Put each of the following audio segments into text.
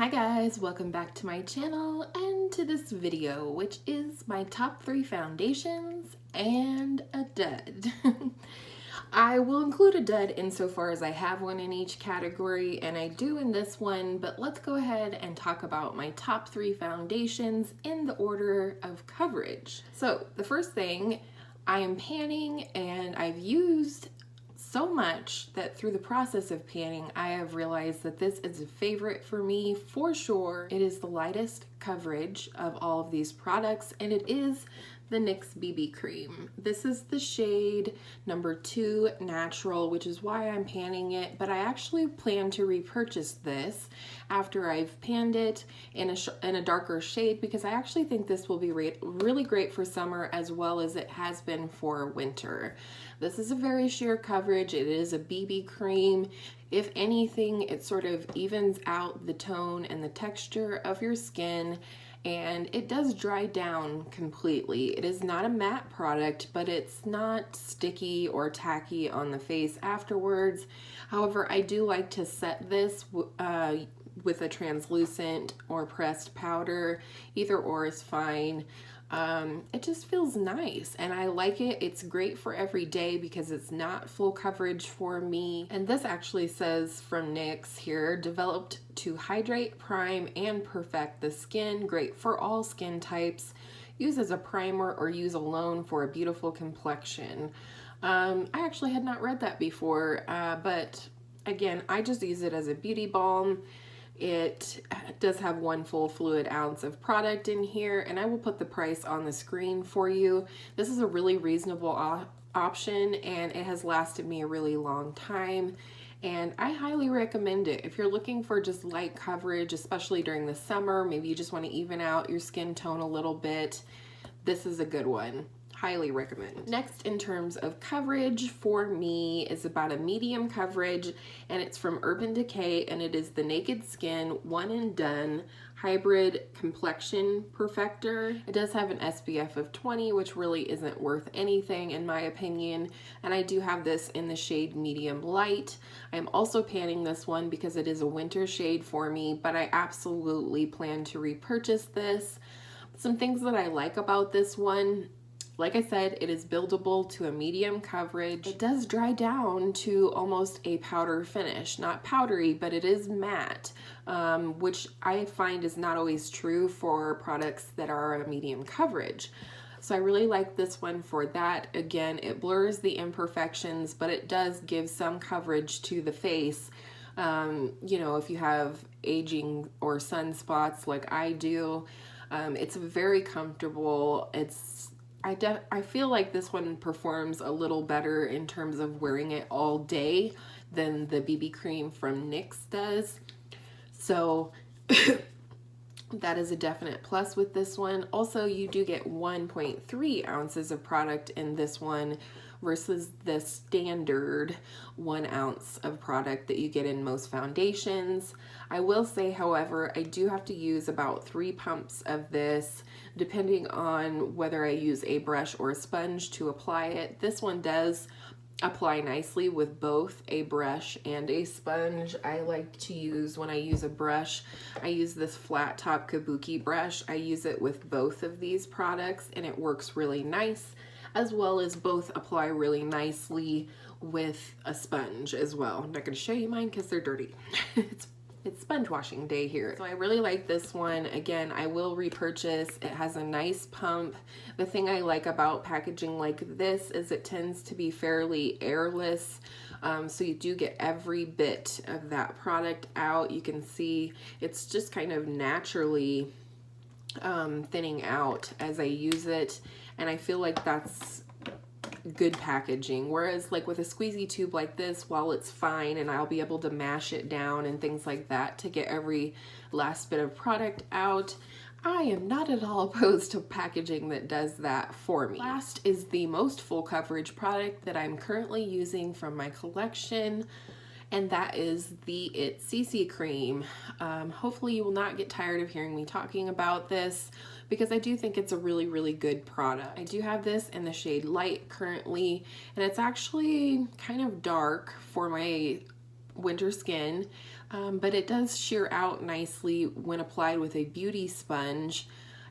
Hi guys, welcome back to my channel and to this video, which is my top 3 foundations and a dud. I will include a dud insofar as I have one in each category, and I do in this one, but let's go ahead and talk about my top 3 foundations in the order of coverage. So the first thing, I am panning, and I've used so much that through the process of panning, I have realized that this is a favorite for me for sure. It is the lightest coverage of all of these products, and it is the NYX BB Cream. This is the shade number 2 Natural, which is why I'm panning it, but I actually plan to repurchase this after I've panned it in a darker shade, because I actually think this will be really great for summer as well as it has been for winter. This is a very sheer coverage. It is a BB cream. If anything, it sort of evens out the tone and the texture of your skin, and it does dry down completely. It is not a matte product, but it's not sticky or tacky on the face afterwards. However, I do like to set this with a translucent or pressed powder. Either or is fine. It just feels nice and I like it. It's great for every day because it's not full coverage for me. And this actually says from NYX here, developed to hydrate, prime, and perfect the skin. Great for all skin types. Use as a primer or use alone for a beautiful complexion. I actually had not read that before, but again, I just use it as a beauty balm. It does have 1 full fluid ounce of product in here, and I will put the price on the screen for you. This is a really reasonable option, and it has lasted me a really long time, and I highly recommend it. If you're looking for just light coverage, especially during the summer, maybe you just want to even out your skin tone a little bit, this is a good one. Highly recommend. Next, in terms of coverage for me, is about a medium coverage, and it's from Decay, and it is the Naked Skin One and Done Hybrid Complexion Perfector. It does have an SPF of 20, which really isn't worth anything in my opinion, and I do have this in the shade Medium Light. I'm also panning this one because it is a winter shade for me, but I absolutely plan to repurchase this. Some things that I like about this one: like I said, it is buildable to a medium coverage. It does dry down to almost a powder finish. Not powdery, but it is matte, which I find is not always true for products that are a medium coverage. So I really like this one for that. Again, it blurs the imperfections, but it does give some coverage to the face. You know, if you have aging or sunspots like I do, it's very comfortable. I feel like this one performs a little better in terms of wearing it all day than the BB cream from NYX does. So that is a definite plus with this one. Also, you do get 1.3 ounces of product in this one versus the standard 1 ounce of product that you get in most foundations. I will say, however, I do have to use about 3 pumps of this depending on whether I use a brush or a sponge to apply it. This one does apply nicely with both a brush and a sponge. I like to use, when I use a brush, I use this flat top kabuki brush. I use it with both of these products and it works really nice, as well as both apply really nicely with a sponge as well. I'm not going to show you mine because they're dirty. It's sponge washing day here. So I really like this one. Again, I will repurchase. It has a nice pump. The thing I like about packaging like this is it tends to be fairly airless. So you do get every bit of that product out. You can see it's just kind of naturally thinning out as I use it. And I feel like that's good packaging, whereas like with a squeezy tube like this, while it's fine and I'll be able to mash it down and things like that to get every last bit of product out, I am not at all opposed to packaging that does that for me. Last is the most full coverage product that I'm currently using from my collection, and that is the It CC Cream. Hopefully you will not get tired of hearing me talking about this, because I do think it's a really, really good product. I do have this in the shade Light currently, and it's actually kind of dark for my winter skin, but it does sheer out nicely when applied with a beauty sponge,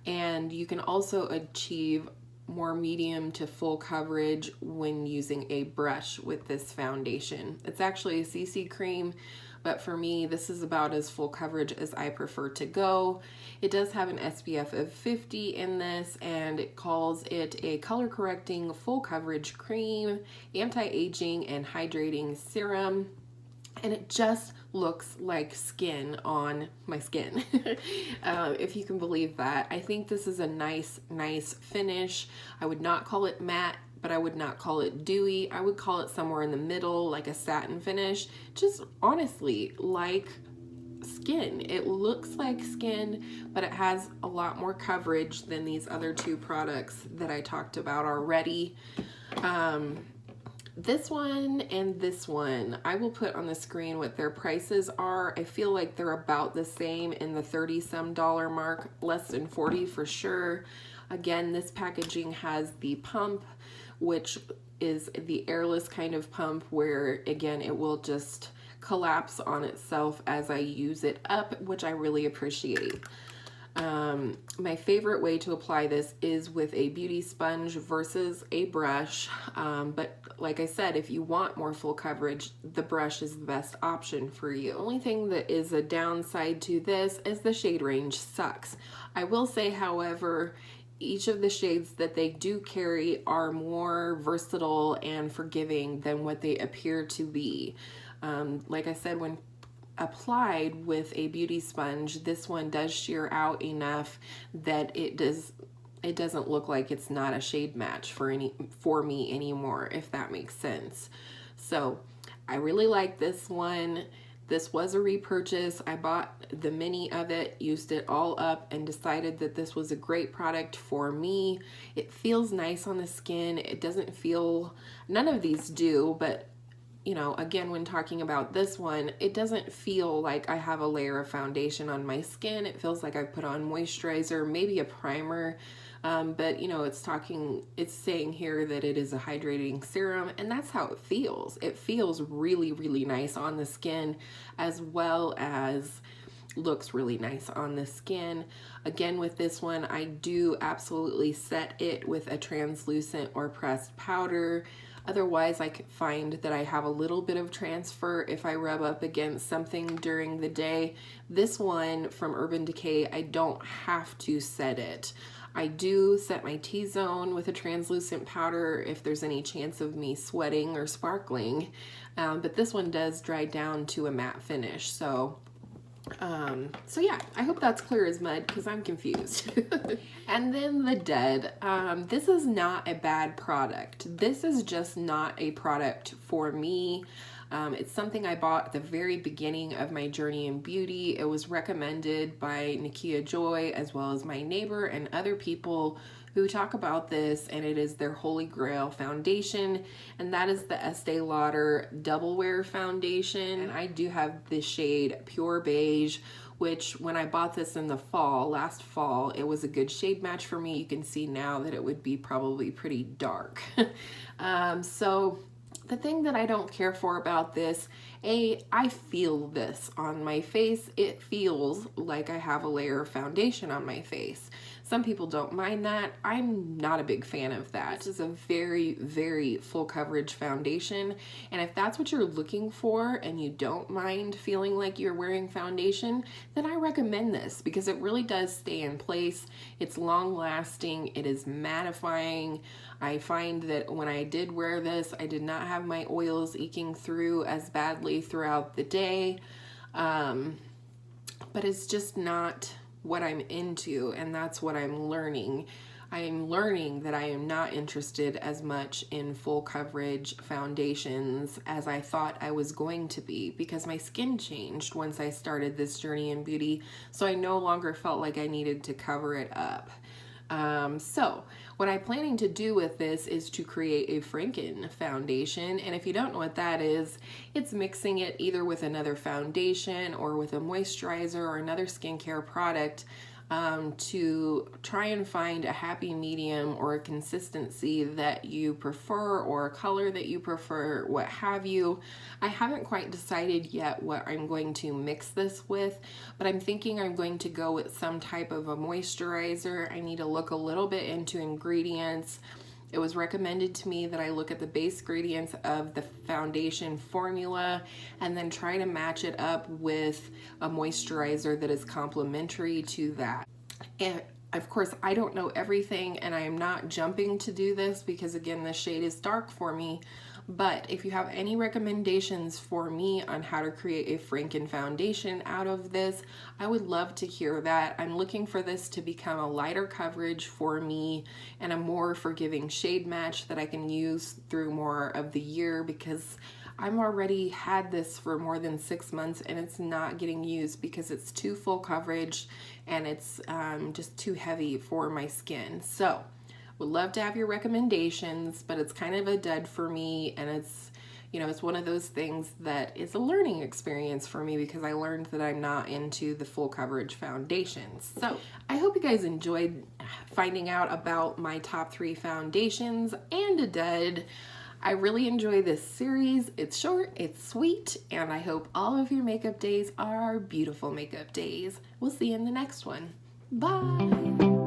and you can also achieve more medium to full coverage when using a brush with this foundation. It's actually a CC cream, but for me, this is about as full coverage as I prefer to go. It does have an SPF of 50 in this, and it calls it a color correcting full coverage cream, anti-aging and hydrating serum. And it just looks like skin on my skin, if you can believe that. I think this is a nice finish. I would not call it matte, but I would not call it dewy. I would call it somewhere in the middle, like a satin finish. Just honestly, like skin. It looks like skin, but it has a lot more coverage than these other two products that I talked about already. This one and this one, I will put on the screen what their prices are. I feel like they're about the same in the 30-some dollar mark, less than 40 for sure. Again, this packaging has the pump, which is the airless kind of pump where, again, it will just collapse on itself as I use it up, which I really appreciate. My favorite way to apply this is with a beauty sponge versus a brush, but like I said, if you want more full coverage, the brush is the best option for you. The only thing that is a downside to this is the shade range sucks. I will say, however, each of the shades that they do carry are more versatile and forgiving than what they appear to be. Like I said, when applied with a beauty sponge, this one does sheer out enough that it doesn't look like it's not a shade match for me anymore, if that makes sense. So I really like this one. This was a repurchase. I bought the mini of it, used it all up, and decided that this was a great product for me. It feels nice on the skin. It doesn't feel, none of these do, but you know, again, when talking about this one, it doesn't feel like I have a layer of foundation on my skin. It feels like I've put on moisturizer, maybe a primer, but you know, it's saying here that it is a hydrating serum, and that's how it feels. It feels really, really nice on the skin, as well as looks really nice on the skin. Again, with this one, I do absolutely set it with a translucent or pressed powder. Otherwise, I find that I have a little bit of transfer if I rub up against something during the day. This one from Urban Decay, I don't have to set it. I do set my T-zone with a translucent powder if there's any chance of me sweating or sparkling, but this one does dry down to a matte finish. So yeah, I hope that's clear as mud because I'm confused. And then the DUD. This is not a bad product. This is just not a product for me. It's something I bought at the very beginning of my journey in beauty. It was recommended by Nakia Joy, as well as my neighbor and other people who talk about this, and it is their holy grail foundation, and that is the Estee Lauder Double Wear Foundation. And I do have the shade Pure Beige, which when I bought this in the fall, last fall, it was a good shade match for me. You can see now that it would be probably pretty dark. So the thing that I don't care for about this, I feel this on my face. It feels like I have a layer of foundation on my face. Some people don't mind that. I'm not a big fan of that. This is a very, very full coverage foundation. And if that's what you're looking for and you don't mind feeling like you're wearing foundation, then I recommend this because it really does stay in place. It's long lasting. It is mattifying. I find that when I did wear this, I did not have my oils eking through as badly throughout the day. But it's just not what I'm into, and that's what I'm learning. I am learning that I am not interested as much in full coverage foundations as I thought I was going to be, because my skin changed once I started this journey in beauty, so I no longer felt like I needed to cover it up. So what I'm planning to do with this is to create a Franken foundation, and if you don't know what that is, it's mixing it either with another foundation or with a moisturizer or another skincare product to try and find a happy medium or a consistency that you prefer or a color that you prefer, what have you. I haven't quite decided yet what I'm going to mix this with, but I'm thinking I'm going to go with some type of a moisturizer. I need to look a little bit into ingredients. It was recommended to me that I look at the base ingredients of the foundation formula and then try to match it up with a moisturizer that is complementary to that. And of course, I don't know everything, and I am not jumping to do this because, again, the shade is dark for me. But if you have any recommendations for me on how to create a Franken foundation out of this, I would love to hear that. I'm looking for this to become a lighter coverage for me and a more forgiving shade match that I can use through more of the year, because I'm already had this for more than 6 months and it's not getting used because it's too full coverage and it's just too heavy for my skin. So would love to have your recommendations, but it's kind of a dud for me, and it's, you know, it's one of those things that is a learning experience for me because I learned that I'm not into the full coverage foundations. So I hope you guys enjoyed finding out about my top 3 foundations and a dud. I really enjoy this series. It's short, it's sweet, and I hope all of your makeup days are beautiful makeup days. We'll see you in the next one. Bye!